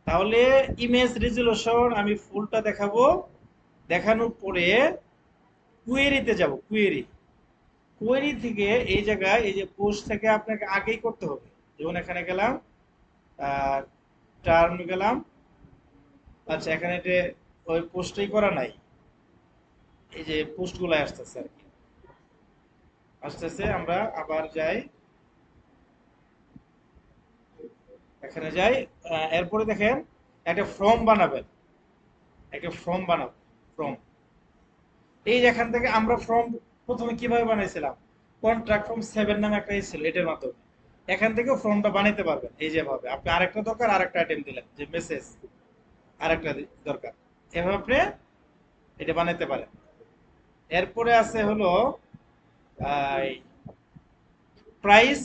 তাহলে ইমেজ রেজুলেশন আমি ফুলটা দেখাবো। দেখানোর পরে কুয়েরিতে যাব, কুয়েরি। কোয়েরি থেকে এই জায়গায় এই যে পোস্ট থেকে আপনাকে আগেই করতে হবে। যেমন এখানে গেলাম, টার্ম গেলাম। আচ্ছা, এখানে ওই পোস্টই করা নাই, এই যে পোস্ট গুলো আসতেছে আর কি, আসতেছে। আমরা আবার যাই, এখানে যাই। এরপরে দেখেন একটা ফর্ম বানাবেন, একটা ফর্ম বানাবো, ফর্ম। এই যে এখান থেকে আমরা ফর্ম প্রথমে কিভাবে বানাইছিলাম, কন্ট্রাক্ট ফর্ম 7 নামে একটা ছিল, এটার মাধ্যমে এখান থেকে ফর্মটা বানাইতে পারবেন। এই যেভাবে আপনি আরেকটা দরকার, আরেকটা আইটেম দিলেন, যে মেসেজ আরেকটা দরকার, এভাবে আপনি এটা বানাইতে পারেন। এরপরে আছে হলো প্রাইস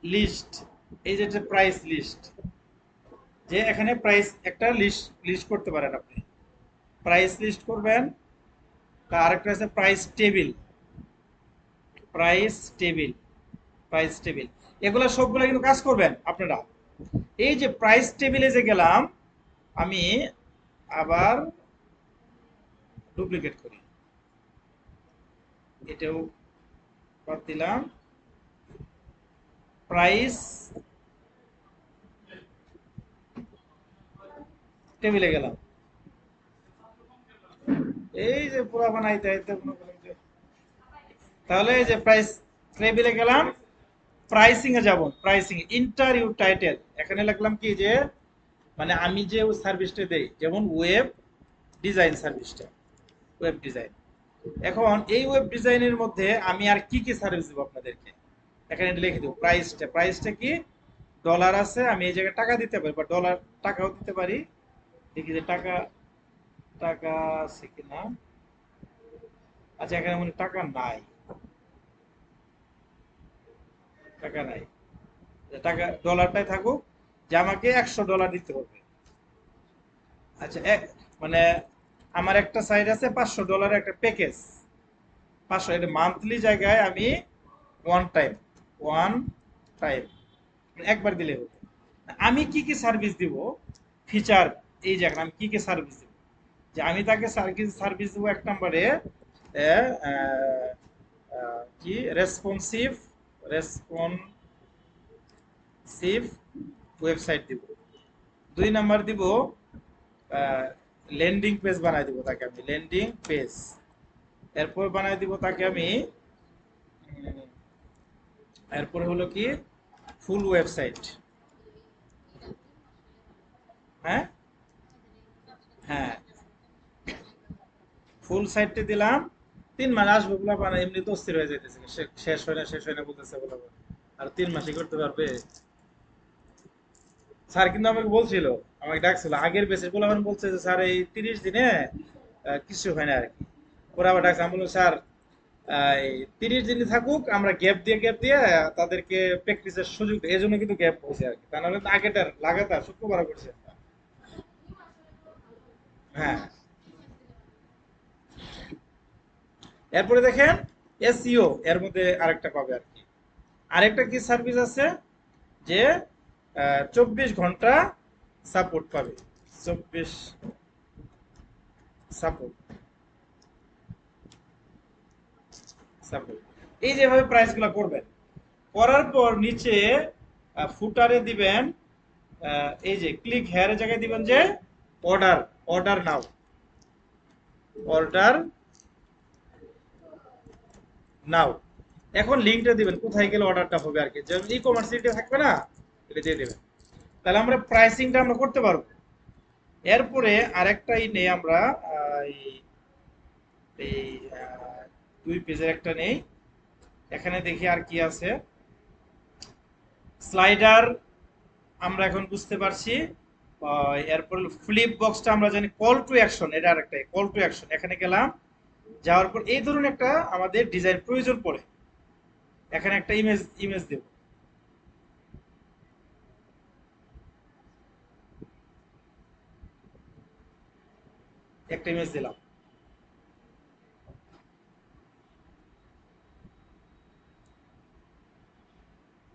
লিস্ট। এই যে প্রাইস লিস্ট, যে এখানে প্রাইস একটা লিস্ট লিস্ট করতে পারেন আপনি, প্রাইস লিস্ট করবেন। তার আরেকটা আছে price table, price table, price table. এগুলো সবগুলো কিন্তু কাজ করবেন আপনারা। এই যে প্রাইস টেবিলে যে গেলাম, আমি আবার ডুপ্লিকেট করি, এটাও বাদ দিলাম। প্রাইস টেবিলে গেলাম, এই যে পুরা বানাইতে আইতে মনে করেন যে, তাহলে এই যে প্রাইস টেবিলে গেলাম, প্রাইসিং এ যাব, প্রাইসিং ইন্টারভিউ টাইটেল এখানে লিখলাম কি, যে মানে আমি যে সার্ভিসটা দেই, যেমন ওয়েব ডিজাইন সার্ভিসটা, ওয়েব ডিজাইন। এখন এই ওয়েব ডিজাইনের মধ্যে আমি আর কি কি সার্ভিস দেবো আপনাদেরকে, এখানে লিখে দেবো প্রাইসটা। প্রাইসটা কি, ডলার আছে, আমি এই জায়গায় টাকা দিতে পারি, বা ডলার টাকাও দিতে পারি। দেখি যে টাকা, টাকা আছে কিনা। আচ্ছা, এখানে মনে হয় টাকা নাই, টাকা নাই। টাকা ডলারটাই থাকুক, যে আমাকে $100 দিতে হবে। আচ্ছা, মানে আমার একটা সাইট আছে $500 একটা প্যাকেজ, 500, এটা মান্থলি জায়গায় আমি ওয়ান টাইম, ওয়ান টাইম একবার দিলে হবে। আমি কি কি সার্ভিস দিব, ফিচার, এই জায়গায় আমি কি কি সার্ভিস দিব, যে আমি তাকে সার্ভিস দেবো। এক নম্বরে কি রেসপন্সিভ, রেসপন্সিভ ওয়েবসাইট দিব। 2 নাম্বার দিব ল্যান্ডিং পেজ বানাই দিব তাকে আমি, ল্যান্ডিং পেজ। এরপর বানাই দিব তাকে আমি এরপরে হলো কি ফুল ওয়েবসাইট। হ্যাঁ, হ্যাঁ, ফুল সাইটটা দিলাম। 3 মাস আসবে বলে বানা, এমনি তো অস্থির হয়ে যাইতেছে, শেষ হয় না, শেষ হয় না বলতেছে বলে। আর 3 মাসই করতে পারবে? স্যার কিন্তু আমাকে বলছিল, আমাকে ডাকছিল আগের বেসের গুলো, আমার বলছে যে স্যার এই 30 দিনে কিছু হয় না আর কি। ওরা আবার ডাকছে, আমি বললাম স্যার এই 30 দিনই থাকুক, আমরা গ্যাপ দিয়ে তাদেরকে প্র্যাকটিসের সুযোগ দিই, এই জন্য কিন্তু গ্যাপ হয়েছে আর কি, তা নাহলে তো আগেটার লাগাতার শুক্রবার করছে। হ্যাঁ, এরপরে দেখেন এসইও, এর মধ্যে আরেকটা পাবে আর কি। আরেকটা কি সার্ভিস আছে, যে 24 ঘন্টা সাপোর্ট পাবে, 24 সাপোর্ট, সাপোর্ট। এই যেভাবে প্রাইস গুলো করবেন, করার পর নিচে ফুটারে দিবেন, এই যে ক্লিক হেয়ারের জায়গায় দিবেন যে অর্ডার, অর্ডার নাও, অর্ডার নাও। এখন লিঙ্কটা দিবেন কোথায় গেলে অর্ডারটা হবে আর কি, যেমন ই কমার্স এটা থাকবে না, এটা দিয়ে দেবেন। তাহলে আমরা প্রাইসিংটা আমরা করতে পারবো। এরপরে আরেকটাই নেই আমরা, এই এই 2 পেজের একটা নেই, এখানে দেখি আর কি আছে। স্লাইডার আমরা এখন বুঝতে পারছি। এরপর ফ্লিপ বক্সটা আমরা জানি, কল টু অ্যাকশন, এটা আরেকটা কল টু অ্যাকশন। এখানে গেলাম, যাওয়ার পর এই ধরুন একটা আমাদের ডিজাইন প্রয়োজন পড়ে, এখানে একটা ইমেজ ইমেজ দেব, একটা ইমেজ দিলাম,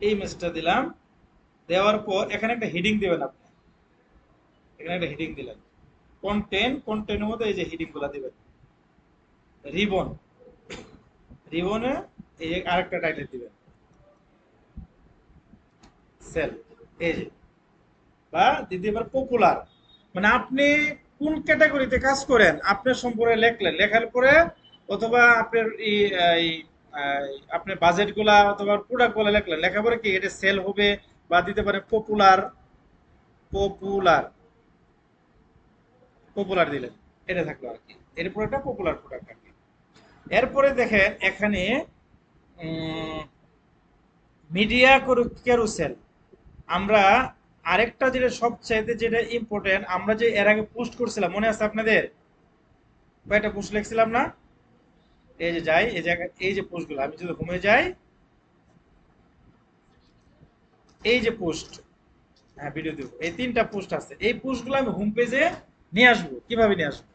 এই ইমেজটা দিলাম। দেওয়ার পর এখানে একটা হেডিং দিবেন আপনি, এখানে একটা হেডিং দিলেন, কন্টেন্ট, কন্টেন্টের মধ্যে এই যে হেডিং গুলা দিবেন, রিবন, রিবনে এই যে আরেকটা টাইটেল দিবেন, সেল, এই যে, বা দিতে পারেন পপুলার। মানে আপনি কোন ক্যাটাগরিতে কাজ করেন আপনার সম্পর্কে লেখলেন, লেখার পরে অথবা আপনার এই আপনার বাজেট গুলা অথবা প্রোডাক্ট গুলা লেখলেন, লেখার পরে কি এটা সেল হবে, বা দিতে পারেন পপুলার, পপুলার, পপুলার দিলেন, এটা থাকলো আর কি, এর একটা পপুলার প্রোডাক্ট আর কি। এরপরে দেখেন এখানে মিডিয়া ক্যারুসেল, আমরা আরেকটা যেটা সবচাইতে যেটা ইম্পর্টেন্ট, আমরা যে এর আগে পোস্ট করছিলাম মনে আছে আপনাদের, কয়টা পোস্ট লিখছিলাম না? এই যে যাই এই জায়গায়, এই যে পোস্টগুলো, আমি যদি হোমে যাই, এই যে পোস্ট, হ্যাঁ ভিডিও দেবো, এই তিনটা পোস্ট আছে, এই পোস্টগুলো আমি হোম পেজে নিয়ে আসবো। কিভাবে নিয়ে আসবো?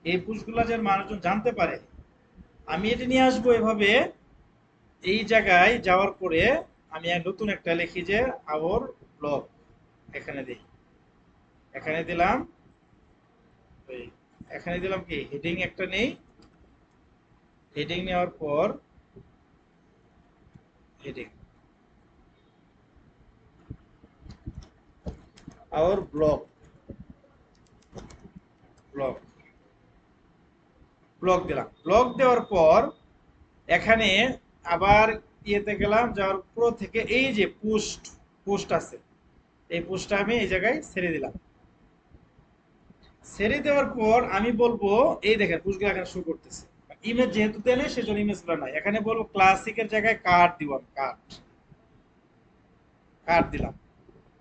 এই পোস্টগুলো যেন মানুষজন জানতে পারে, আমি এটা নিয়ে আসবো এভাবে, এই জায়গায় যাওয়ার পরে আমি নতুন একটা লিখি যে আওয়ার ব্লগ, এখানে দিই, এখানে দিলাম, এই, এখানে দিলাম কি হেডিং একটা নেই, হেডিং নেওয়ার পর heading our blog, blog, blog দিলাম, ব্লগ দেওয়ার পর এখানে আবার ইয়েতে গেলাম, যাওয়ার পুরো থেকে এই যে পোস্ট, পোস্ট আছে, এই পোস্টটা আমি এই জায়গায় ছেড়ে দিলাম। ছেড়ে দেওয়ার পর আমি বলবো, এই দেখেন পোস্টগুলো এখানে শো করতেছে, ইমেজ যেহেতু দেয় সেজন্য ইমেজগুলো নাই, এখানে বলবো ক্লাসিকের জায়গায় কার্ড দিব, কার্ড, কার্ড দিলাম।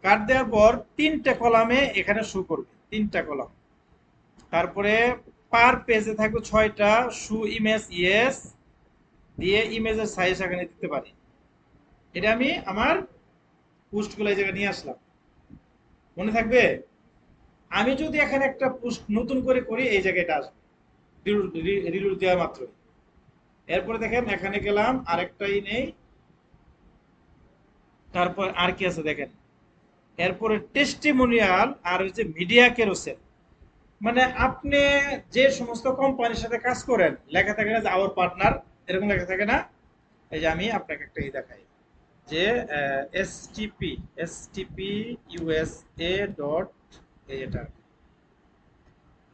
কার্ড দেওয়ার পর তিনটা কলামে এখানে শো করবে, তিনটা কলাম। তারপরে পার পেজে থাকবে 6টা, শু ইমেজ ইয়েস দিয়ে ইমেজের সাইজ এখানে দিতে পারি। এটা আমি আমার পোস্টগুলো এই জায়গায় নিয়ে আসলাম, মনে থাকবে? আমি যদি এখানে একটা পোস্ট নতুন করে করি, এই জায়গায় এটা আসবে রিলোড দেওয়া মাত্র। এরপরে দেখেন এখানে গেলাম, আরেকটাই নেই, তারপর আর কি আছে দেখেন, এরপরে টেস্টিমোনিয়াল আর হচ্ছে মিডিয়া কেরোসেল। মানে আপনি যে সমস্ত কোম্পানির সাথে কাজ করেন, লেখা থাকে না যে আওয়ার পার্টনার, এরকম লেখা থাকে না? এই যে আমি আপনাকে একটা দেখাই, যে এসটিপি, এসটিপি ইউএসএ ডট, এটা,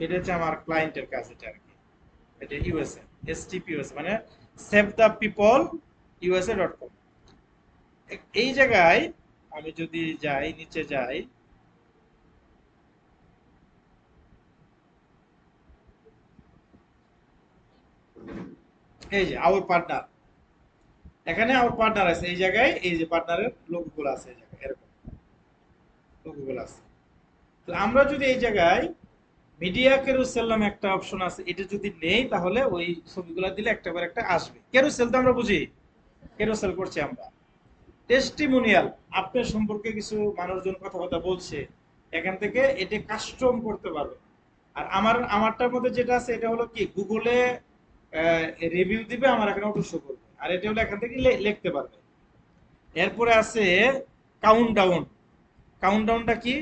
এটা হচ্ছে আমার ক্লায়েন্টের কাজ, এটা আর কি, এটা ইউএসএ, এসটিপি ইউএসএ মানে save the people USA dot com. এই জায়গায় আমি যদি যাই, নিচে যাই, এই যে আওয়ার পার্টনার, এখানে আওয়ার পার্টনার আছে, এই জায়গায় এই যে পার্টনারের লোকগুলো আছে, এই জায়গায় এরকম লোকগুলো আছে। তো আমরা যদি এই জায়গায় মিডিয়া ক্যারুসেল নামে একটা অপশন আছে, এটা যদি নেই তাহলে ওই ছবিগুলো দিলে একটা করে একটা আসবে। ক্যারুসেল তো আমরা বুঝি, ক্যারুসেল করছি আমরা। টেস্টিমোনিয়াল, আপনার সম্পর্কে কিছু মানুষজন কথাবার্তা বলছে, এখান থেকে এটা কাস্টম করতে পারবে। আর আমারটার মধ্যে যেটা আছে এটা হলো কি গুগলে রিভিউ দিবে, আমার এখানে অটো শো করবে, আর এটা হলো এখান থেকে লিখতে পারবে। এরপরে আছে কাউন্টডাউন। কাউন্টডাউনটা কি?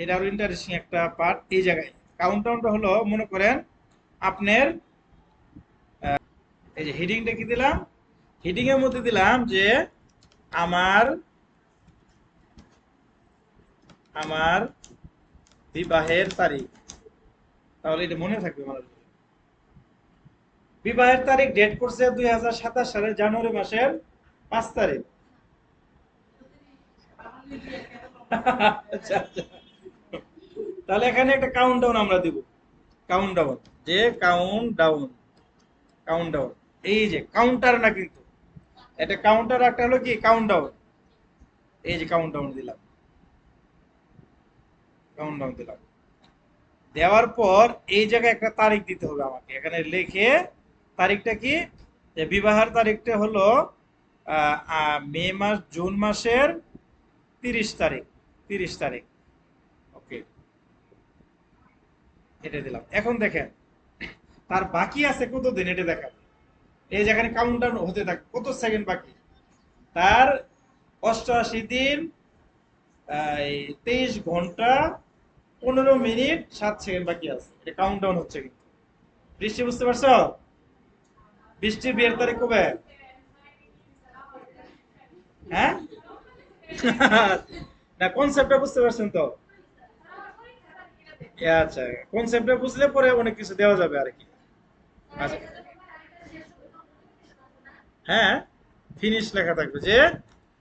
এটা আরো ইন্টারেস্টিং একটা পার্ট। এই জায়গায় কাউন্টডাউনটা হলো, মনে করেন আপনার এই যে হেডিংটা কি দিলাম, হেডিং এর মধ্যে দিলাম যে আমার, আমার বিবাহের তারিখ, তাহলে এটা মনে থাকবে মানুষ। বিবাহের তারিখ ডেট করছে 2027 সালের জানুয়ারি মাসের 5 তারিখ। আচ্ছা আচ্ছা, তাহলে এখানে একটা কাউন্টডাউন আমরা দিব, কাউন্টডাউন, যে কাউন্টডাউন, কাউন্টডাউন, এই যে কাউন্টার না কিন্তু, এটা কাউন্টার, একটা হলো কি কাউন্টডাউন, এই যে কাউন্টডাউন দিলাম, কাউন্টডাউন দিলাম। দেওয়ার পর এই জায়গায় একটা তারিখ দিতে হবে আমাকে, এখানে লিখে, তারিখটা কি, যে বিবাহের তারিখটা হলো মে মাস, জুন মাসের 30 তারিখ, 30 তারিখ, ওকে, এটা দিলাম। এখন দেখেন তার বাকি আছে কতদিন এটা দেখাবে, এই যেখানে কাউন্টডাউন হতে থাকে কত সেকেন্ড বাকি, তার 88 দিন, 23 ঘন্টা 15 মিনিট 7 সেকেন্ড বাকি আছে, এটা কাউন্টডাউন হচ্ছে কিন্তু। দৃষ্টি বুঝতে পারছো? বৃষ্টির বিয়ের তারিখ কবে? হ্যাঁ না, কনসেপ্টটা বুঝতে পারছেন তো? আচ্ছা, কনসেপ্টটা বুঝলে পরে অনেক কিছু দেওয়া যাবে আর কি। আচ্ছা, হ্যাঁ, ফিনিশ লেখা থাকবে যে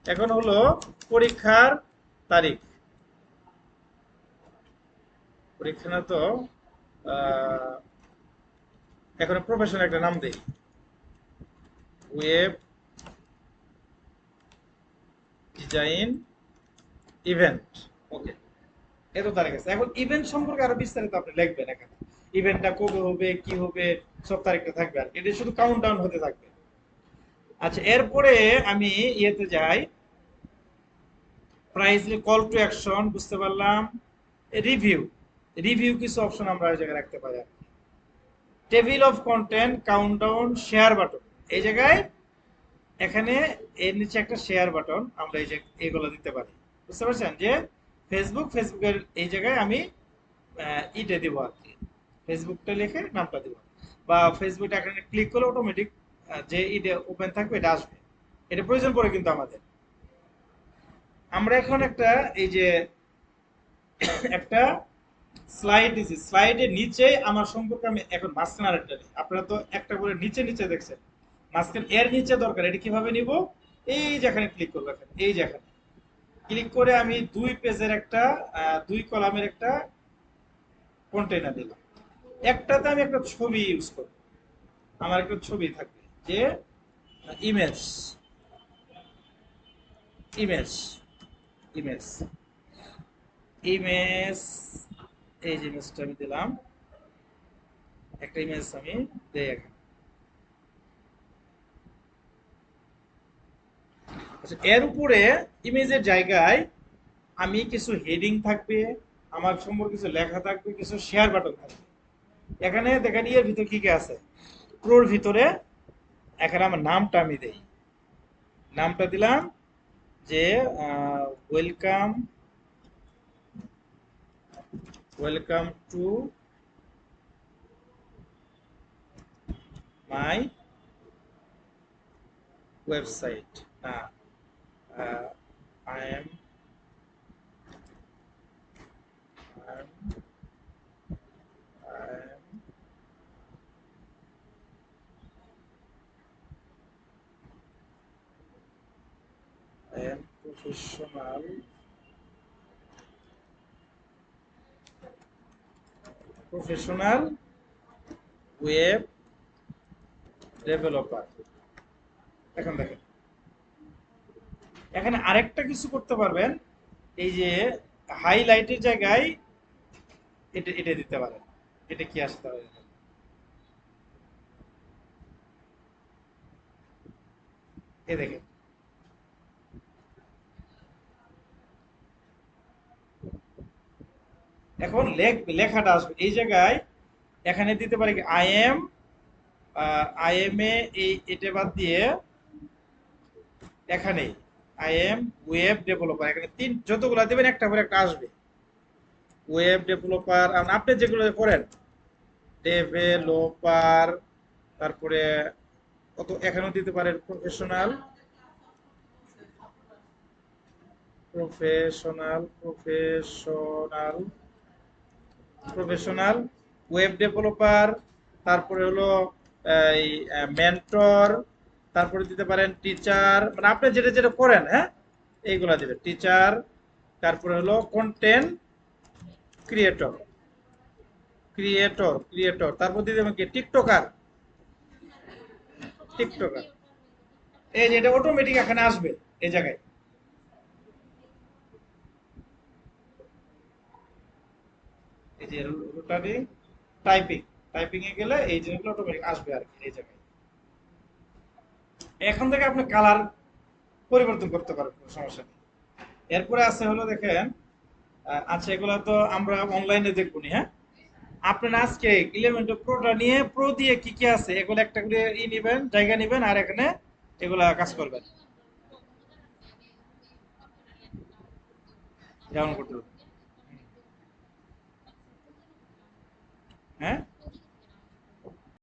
এখন হলো পরীক্ষার তারিখ। পরীক্ষা না তো, আহ, এখন প্রফেশনাল একটা নাম দেই, ওয়েব ডিজাইন ইভেন্ট। ওকে, এত তারিখ আছে। এখন ইভেন্ট সম্পর্কে আরো বিস্তারিত আপনি লিখবেন এখানে, ইভেন্টটা কবে হবে, কি হবে, সব তারিখটা থাকবে আর কি। এটা শুধু কাউন্ট ডাউন হতে থাকবে। আচ্ছা, এরপরে আমি ইয়েতে যাই, প্রাইস, কল টু অ্যাকশন বুঝতে পারলাম, রিভিউ। রিভিউ কিছু অপশন আমরা এই জায়গায় রাখতে পারি। Table of content, countdown, share button. এই জায়গায় এখানে এর নিচে একটা শেয়ার বাটন আমরা এই যে এগুলো দিতে পারি। বুঝতে পারছেন যে ফেসবুকের এই জায়গায় আমি ইটে দিব আর কি, ফেসবুকটা লিখে নামটা দিব, বা ফেসবুকটা এখানে ক্লিক করলে অটোমেটিক যে ইটে ওপেন থাকবে এটা আসবে। এটা প্রয়োজন পড়ে কিন্তু আমাদের। আমরা এখন একটা এই যে একটা স্লাইড দিছি, স্লাইডের নিচে আমার সম্পর্কে আমি এখন মাঝখানে আরেকটা নিই। আপনারা তো একটা করে নিচে নিচে দেখছেন, মাঝখানে এর নিচে দরকার। এটা কিভাবে নিব? এই যেখানে ক্লিক করবো, এখানে এই যেখানে ক্লিক করে আমি দুই পেজের একটা, দুই কলামের একটা কন্টেইনার দিলাম। একটাতে আমি একটা ছবি ইউজ করব, আমার একটা ছবি থাকবে যে ইমেজ, ইমেজ, ইমেজ, ইমেজ। এই যে ইমেজটা আমি দিলাম, একটা ইমেজ আমি দেই এখানে। আচ্ছা, এর উপরে ইমেজের জায়গায় আমি কিছু হেডিং থাকবে, আমার সম্পর্কে কিছু লেখা থাকবে, কিছু শেয়ার বাটন থাকবে। এখানে দেখেন এর ভিতরে কি কি আছে। প্রোর ভিতরে এখানে আমার নামটা আমি দেই, নামটা দিলাম যে welcome, welcome to my website. না, I am, I am professional, professional web developer. এখন দেখেন এখানে আরেকটা কিছু করতে পারবেন, এই যে হাইলাইটের জায়গায় এটা এটা দিতে পারেন। এটা কি আসতে পারে, এ দেখেন এখন লেখাটা আসবে এই জায়গায়। এখানে দিতে পারি I am, I M A এই এটা বাদ দিয়ে এখানে আই এম ওয়েব ডেভেলপার, এখানে তিন যতগুলা দেবেন একটা করে একটা আসবে। ওয়েব ডেভেলপার আপনি যেগুলো করেন, ডেভেলপার, তারপরে কত এখানেও দিতে পারেন professional, professional, professional, professional web developer, তারপরে হলো এই মেন্টর, তারপরে দিতে পারেন টিচার, মানে আপনি যেটা যেটা করেন, হ্যাঁ, এইগুলা দিবেন টিচার। তারপরে হলো কন্টেন্ট ক্রিয়েটর, ক্রিয়েটর, তারপর দিয়ে দেবেন কি টিকটকার, টিকটকার। এই যে এটা অটোমেটিক এখানে আসবে এই জায়গায়। এই যে রোটারি টাইপিং, টাইপিং এ গেলে এই জিনিসগুলো অটোমেটিক আসবে আর কি এই জায়গায়। এখন থেকে আপনি কালার পরিবর্তন করতে পারবেন, কোনো সমস্যা নেই। এরপরে আছে হলো দেখেন, আচ্ছা এগুলো তো আমরা অনলাইনে দেখবো নি, হ্যাঁ। আপনারা আজকে ইলেভেন্টো প্রোটা নিয়ে প্রো দিয়ে কি কি আছে এগুলো একটা করে নিবেন, জায়গা নিবেন, আর এখানে এগুলা কাজ করবেন, যেমন করতে হবে। হ্যাঁ,